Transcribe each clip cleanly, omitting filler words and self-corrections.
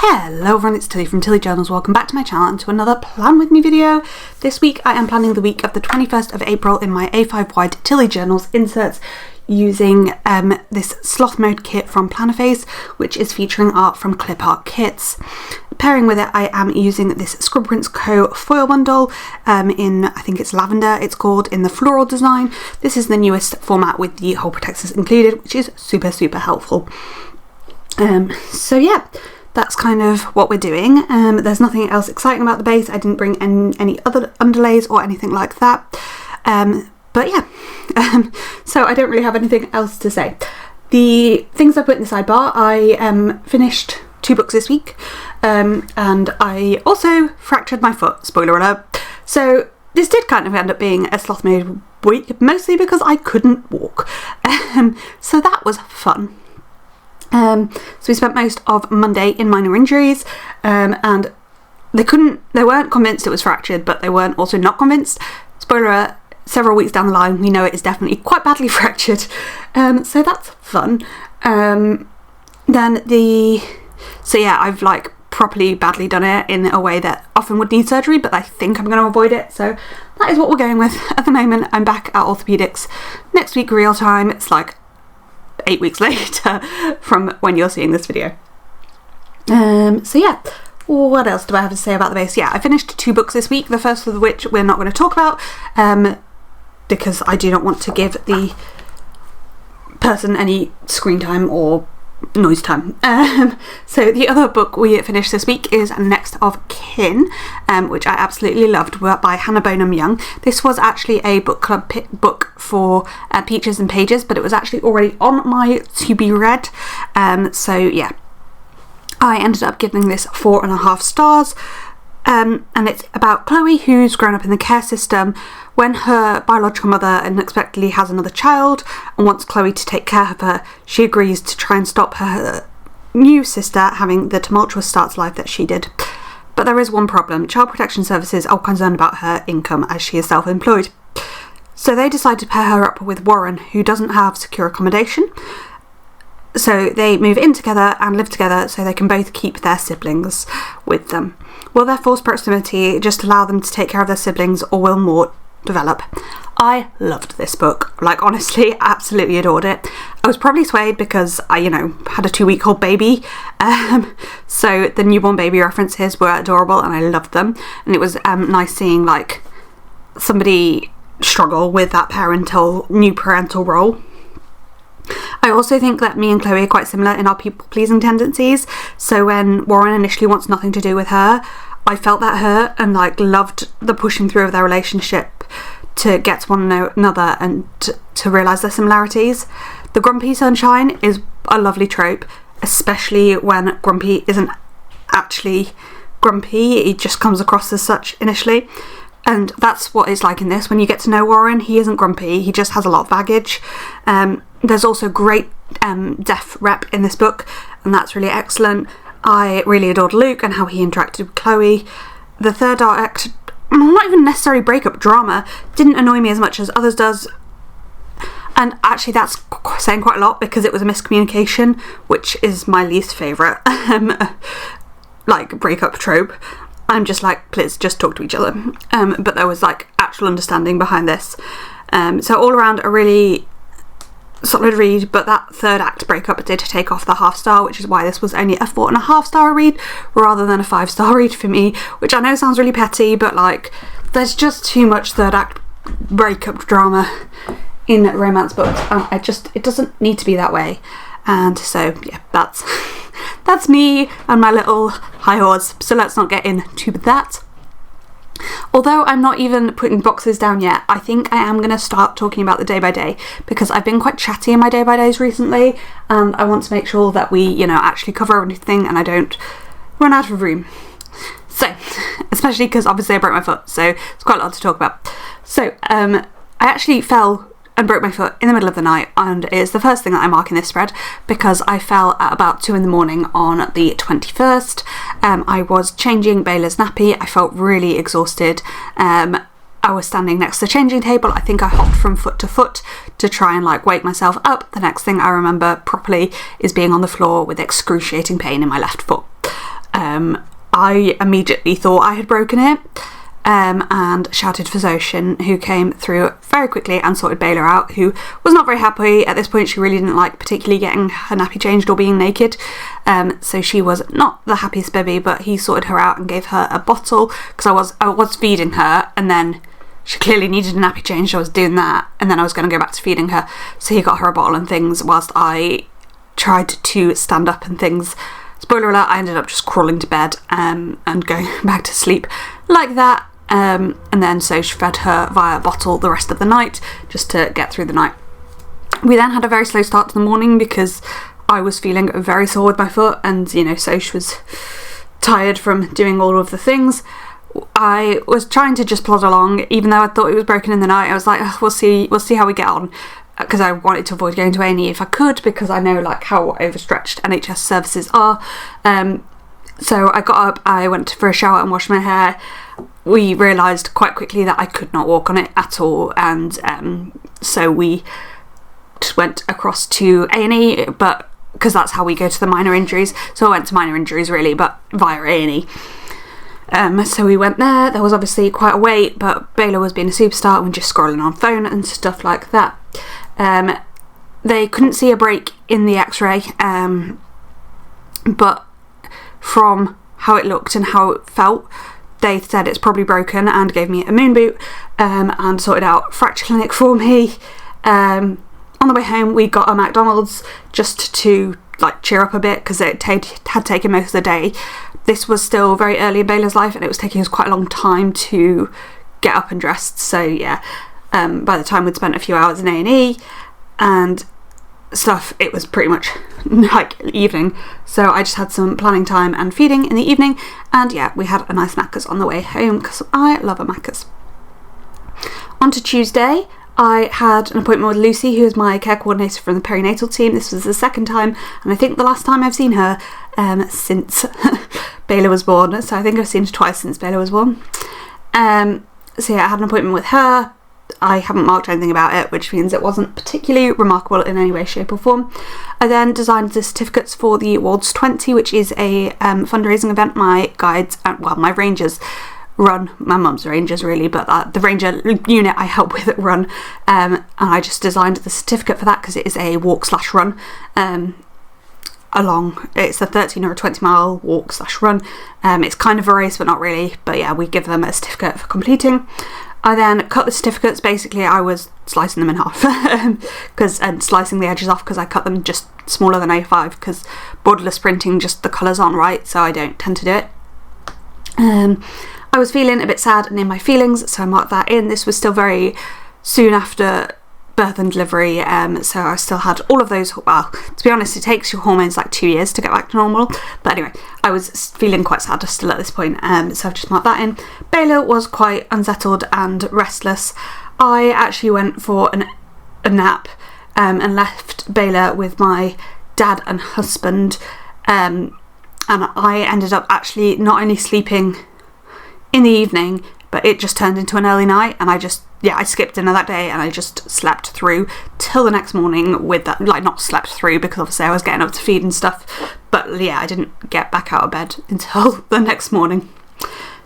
Hello everyone, it's Tilly from Tilly Journals. Welcome back to my channel and to another Plan With Me video. This week I am planning the week of the 21st of April in my A5 wide Tilly Journals inserts using this Sloth mode kit from Plannerface, which is featuring art from Clip Art Kits. Pairing with it, I am using this Scrub Prints Co. foil bundle in, I think it's lavender, it's called, in the floral design. This is the newest format with the hole protectors included, which is super helpful. So yeah, that's kind of what we're doing. There's nothing else exciting about the base. I didn't bring any other underlays or anything like that. But yeah, so I don't really have anything else to say. The things I put in the sidebar, I finished 2 books this week, and I also fractured my foot, spoiler alert. So this did kind of end up being a Sloth mode week, mostly because I couldn't walk. So that was fun. So we spent most of Monday in minor injuries, and they weren't convinced it was fractured, but they weren't also not convinced. Spoiler alert, several weeks down the line we know it is definitely quite badly fractured, so that's fun. So yeah, I've like properly badly done it in a way that often would need surgery, but I think I'm going to avoid it, so that is what we're going with at the moment. I'm back at orthopaedics next week real time. It's like 8 weeks later from when you're seeing this video. So yeah, what else do I have to say about the base? Yeah, I finished 2 books this week, the first of which we're not going to talk about because I do not want to give the person any screen time or noise time. So the other book we finished this week is Next of Kin, which I absolutely loved, by Hannah Bonham Young. This was actually a book club book for Peaches and Pages, but it was actually already on my to be read. So yeah, I ended up giving this 4.5 stars. And it's about Chloe, who's grown up in the care system. When her biological mother unexpectedly has another child and wants Chloe to take care of her, she agrees to try and stop her new sister having the tumultuous start to life that she did. But there is one problem. Child Protection Services are concerned about her income as she is self-employed. So they decide to pair her up with Warren, who doesn't have secure accommodation. So they move in together and live together so they can both keep their siblings with them. Will their forced proximity just allow them to take care of their siblings, or will more develop? I loved this book. Like, honestly, absolutely adored it. I was probably swayed because I, had a 2-week-old baby. So the newborn baby references were adorable and I loved them. And it was nice seeing, like, somebody struggle with that new parental role. I also think that me and Chloe are quite similar in our people-pleasing tendencies. So when Warren initially wants nothing to do with her, I felt that hurt and like loved the pushing through of their relationship to get to one another and to realise their similarities. The grumpy sunshine is a lovely trope, especially when Grumpy isn't actually grumpy. He just comes across as such initially. And that's what it's like in this. When you get to know Warren, he isn't grumpy, he just has a lot of baggage. There's also great deaf rep in this book, and that's really excellent. I really adored Luke and how he interacted with Chloe. The third act, not even necessarily breakup drama, didn't annoy me as much as others does. And actually that's saying quite a lot because it was a miscommunication, which is my least favourite like breakup trope. I'm just like, please just talk to each other. But there was like actual understanding behind this. So all around a really solid read, but that third act breakup did take off the 0.5 star, which is why this was only a 4.5 star read rather than a 5-star read for me, which I know sounds really petty, but like there's just too much third act breakup drama in romance books. It doesn't need to be that way. And so yeah, that's me and my little high horse, so let's not get into that. Although I'm not even putting boxes down yet, I think I am going to start talking about the day by day, because I've been quite chatty in my day by days recently and I want to make sure that we, actually cover everything and I don't run out of room. So, especially because obviously I broke my foot, so it's quite a lot to talk about. So, I actually fell and broke my foot in the middle of the night, and it is the first thing that I mark in this spread because I fell at about 2 in the morning on the 21st. I was changing Bayla's nappy. I felt really exhausted. I was standing next to the changing table. I think I hopped from foot to foot to try and like wake myself up. The next thing I remember properly is being on the floor with excruciating pain in my left foot. I immediately thought I had broken it, and shouted for Zoshin, who came through very quickly and sorted Bela out, who was not very happy. At this point, she really didn't like particularly getting her nappy changed or being naked, so she was not the happiest baby, but he sorted her out and gave her a bottle, because I was feeding her, and then she clearly needed a nappy change, so I was doing that, and then I was going to go back to feeding her, so he got her a bottle and things whilst I tried to stand up and things. Spoiler alert, I ended up just crawling to bed and going back to sleep like that. And then so she fed her via bottle the rest of the night just to get through the night. We then had a very slow start to the morning because I was feeling very sore with my foot, and Soch was tired from doing all of the things. I was trying to just plod along, even though I thought it was broken in the night. I was like, we'll see how we get on, because I wanted to avoid going to A&E if I could, because I know like how overstretched NHS services are. So I got up, I went for a shower and washed my hair. We realised quite quickly that I could not walk on it at all, and so we just went across to A&E, but because that's how we go to the minor injuries. So I went to minor injuries really, but via A&E. So we went there. There was obviously quite a wait, but Bela was being a superstar and just scrolling on phone and stuff like that. They couldn't see a break in the x-ray, but from how it looked and how it felt, they said it's probably broken and gave me a moon boot, and sorted out fracture clinic for me. On the way home we got a McDonald's just to like cheer up a bit, because it had taken most of the day. This was still very early in Bela's life, and it was taking us quite a long time to get up and dressed, so yeah, by the time we'd spent a few hours in A&E and stuff, it was pretty much like evening, so I just had some planning time and feeding in the evening, and yeah, we had a nice Macca's on the way home, because I love a Macca's. On to Tuesday, I had an appointment with Lucy, who is my care coordinator from the perinatal team. This was the second time, and I think the last time I've seen her since Bela was born, so I think I've seen her twice since Bela was born. So yeah, I had an appointment with her. I haven't marked anything about it, which means it wasn't particularly remarkable in any way, shape or form. I then designed the certificates for the Awards 20, which is a fundraising event my guides, my rangers run. My mum's rangers really, but the ranger unit I help with run, and I just designed the certificate for that because it is a walk/run along. It's a 13 or a 20 mile walk/run. It's kind of a race, but not really, but yeah, we give them a certificate for completing. I then cut the certificates. Basically I was slicing them in half and slicing the edges off, because I cut them just smaller than A5, because borderless printing, just the colours aren't right, so I don't tend to do it. I was feeling a bit sad and in my feelings, so I marked that in. This was still very soon after birth and delivery, so I still had all of those. Well, to be honest, it takes your hormones like 2 years to get back to normal, but anyway, I was feeling quite sad still at this point, so I've just marked that in. Bela was quite unsettled and restless. I actually went for a nap, and left Bela with my dad and husband, and I ended up actually not only sleeping in the evening, but it just turned into an early night, and I skipped dinner that day, and I just slept through till the next morning with that, like, not slept through because obviously I was getting up to feed and stuff, but yeah, I didn't get back out of bed until the next morning.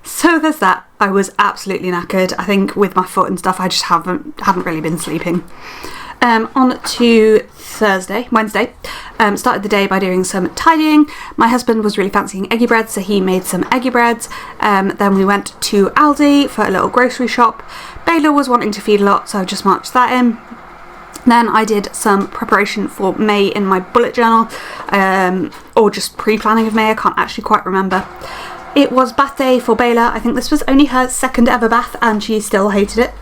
So there's that. I was absolutely knackered. I think with my foot and stuff, I just hadn't really been sleeping. On to Wednesday, started the day by doing some tidying. My husband was really fancying eggy bread, so he made some eggy breads. Then we went to Aldi for a little grocery shop. Bela was wanting to feed a lot, so I just marked that in. Then I did some preparation for May in my bullet journal, or just pre-planning of May, I can't actually quite remember. It was bath day for Bela. I think this was only her second ever bath, and she still hated it.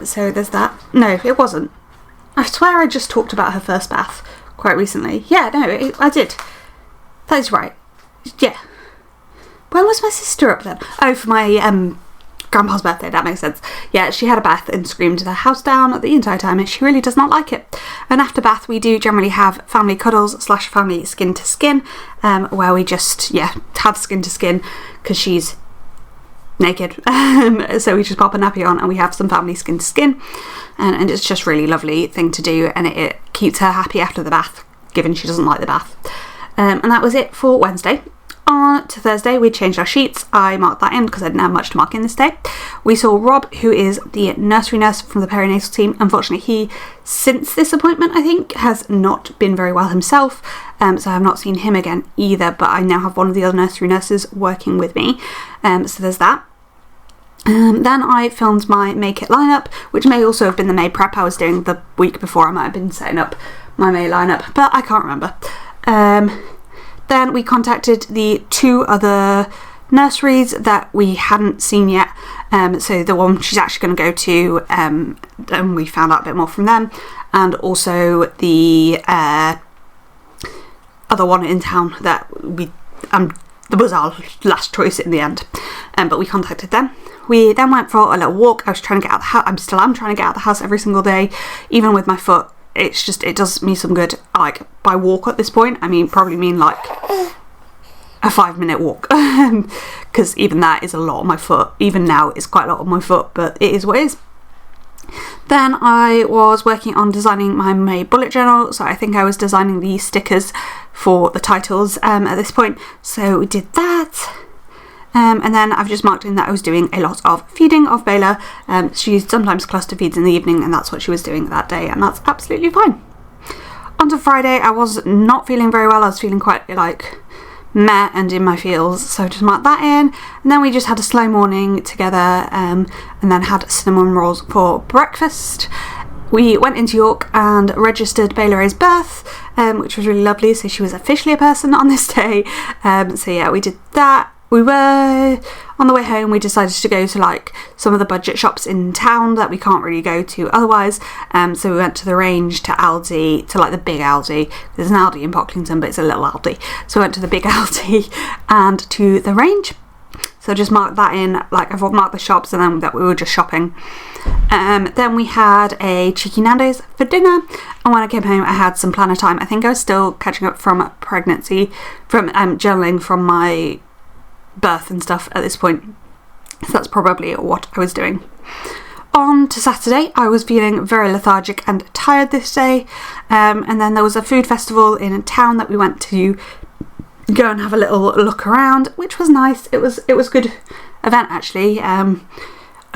So there's that. No, it wasn't. I swear I just talked about her first bath quite recently. Yeah, no, I did. That is right. Yeah. When was my sister up then? Oh, for my grandpa's birthday, that makes sense. Yeah, she had a bath and screamed the house down the entire time, and she really does not like it. And after bath, we do generally have family cuddles / family skin to skin, where we just, have skin to skin, because she's naked. So we just pop a nappy on and we have some family skin to skin, and it's just really lovely thing to do, and it keeps her happy after the bath, given she doesn't like the bath. And that was it for Wednesday. On to Thursday, we changed our sheets. I marked that in because I didn't have much to mark in this day. We saw Rob, who is the nursery nurse from the perinatal team. Unfortunately, he, since this appointment, I think, has not been very well himself. So I have not seen him again either, but I now have one of the other nursery nurses working with me. So there's that. Then I filmed my Make It lineup, which may also have been the May prep I was doing the week before. I might have been setting up my May lineup, but I can't remember. Then we contacted the 2 other nurseries that we hadn't seen yet. So the one she's actually going to go to, and we found out a bit more from them, and also the other one in town that was our last choice in the end. But we contacted them. We then went for a little walk. I was trying to get out of the house. I still am trying to get out of the house every single day, even with my foot. It's just, it does me some good. Like, by walk at this point, I mean probably mean like a 5-minute walk, because even that is a lot on my foot. Even now it's quite a lot on my foot, but it is what it is. Then I was working on designing my May bullet journal, so I think I was designing the stickers for the titles at this point, so we did that. And then I've just marked in that I was doing a lot of feeding of Bela. She sometimes cluster feeds in the evening, and that's what she was doing that day, and that's absolutely fine. On to Friday, I was not feeling very well. I was feeling quite like meh and in my feels, so just marked that in. And then we just had a slow morning together, and then had cinnamon rolls for breakfast. We went into York and registered Bela's birth, which was really lovely, so she was officially a person on this day. So yeah, we did that. We were, on the way home, we decided to go to like some of the budget shops in town that we can't really go to otherwise. So we went to the Range, to Aldi, to like the big Aldi. There's an Aldi in Pocklington, but it's a little Aldi. So we went to the big Aldi and to the Range. So just marked that in, like I've marked the shops and then that we were just shopping. Then we had a cheeky Nando's for dinner, and when I came home I had some planner time. I think I was still catching up from pregnancy, from journaling from my birth and stuff at this point, so that's probably what I was doing. On to Saturday, I was feeling very lethargic and tired this day, and then there was a food festival in a town that we went to go and have a little look around, which was nice. It was a good event actually. A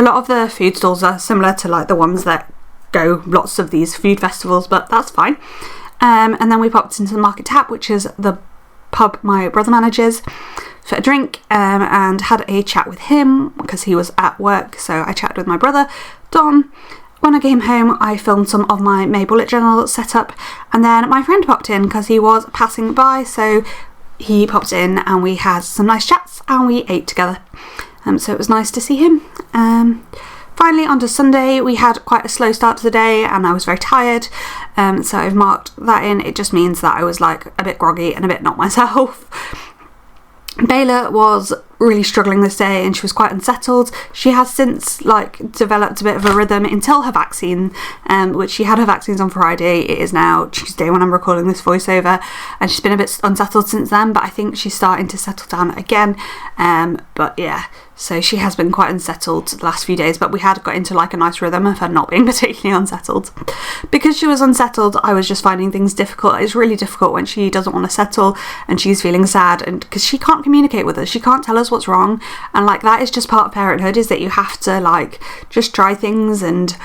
lot of the food stalls are similar to like the ones that go lots of these food festivals, but that's fine. And then we popped into the Market Tap, which is the pub my brother manages, for a drink, and had a chat with him because he was at work, so I chatted with my brother Dom. When I came home I filmed some of my May bullet journal setup, and then my friend popped in because he was passing by, so he popped in and we had some nice chats and we ate together, so it was nice to see him. Finally, on to Sunday, we had quite a slow start to the day and I was very tired, so I've marked that in. It just means that I was like a bit groggy and a bit not myself. Bela was really struggling this day and she was quite unsettled. She has since like developed a bit of a rhythm until her vaccine, which she had her vaccines on Friday. It is now Tuesday when I'm recording this voiceover, and she's been a bit unsettled since then, but I think she's starting to settle down again. But yeah, so she has been quite unsettled the last few days, but we had got into like a nice rhythm of her not being particularly unsettled. Because she was unsettled, I was just finding things difficult. It's really difficult when she doesn't want to settle and she's feeling sad, and because she can't communicate with us, she can't tell us what's wrong, and like that is just part of parenthood, is that you have to like just try things and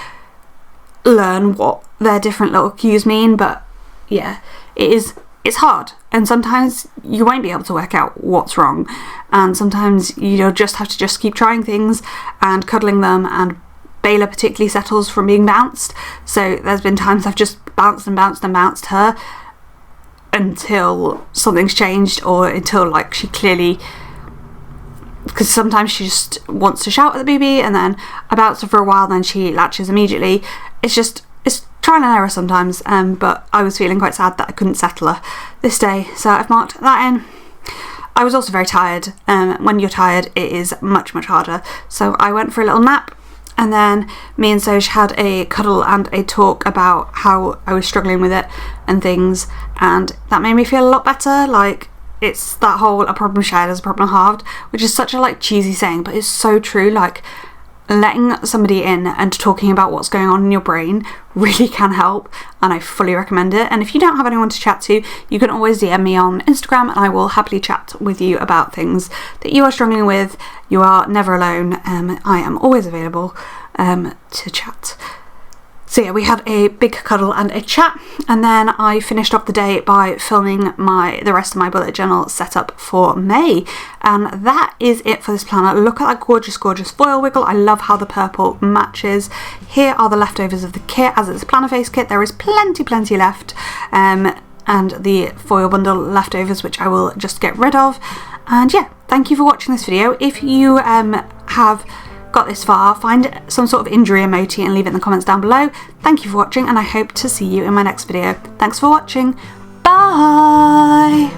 learn what their different little cues mean. But yeah, it's hard, and sometimes you won't be able to work out what's wrong, and sometimes you'll just have to just keep trying things and cuddling them, and Bela particularly settles from being bounced, so there's been times I've just bounced and bounced and bounced her until something's changed, or until like she clearly, because sometimes she just wants to shout at the baby and then I bounce her for a while, then she latches immediately. It's trial and error sometimes, but I was feeling quite sad that I couldn't settle her this day, so I've marked that in. I was also very tired. When you're tired it is much harder, so I went for a little nap, and then me and Soj had a cuddle and a talk about how I was struggling with it and things, and that made me feel a lot better. Like, it's that whole "a problem shared is a problem halved," which is such a like cheesy saying, but it's so true. Like, letting somebody in and talking about what's going on in your brain really can help, and I fully recommend it. And if you don't have anyone to chat to, you can always DM me on Instagram and I will happily chat with you about things that you are struggling with. You are never alone. I am always available to chat. So yeah, we had a big cuddle and a chat, and then I finished up the day by filming the rest of my bullet journal setup for May. And that is it for this planner. Look at that gorgeous, gorgeous foil wiggle. I love how the purple matches. Here are the leftovers of the kit, as it's a Plannerface kit. There is plenty left. And the foil bundle leftovers, which I will just get rid of. And yeah, thank you for watching this video. If you have got this far, find some sort of injury emoji and leave it in the comments down below. Thank you for watching, and I hope to see you in my next video. Thanks for watching. Bye!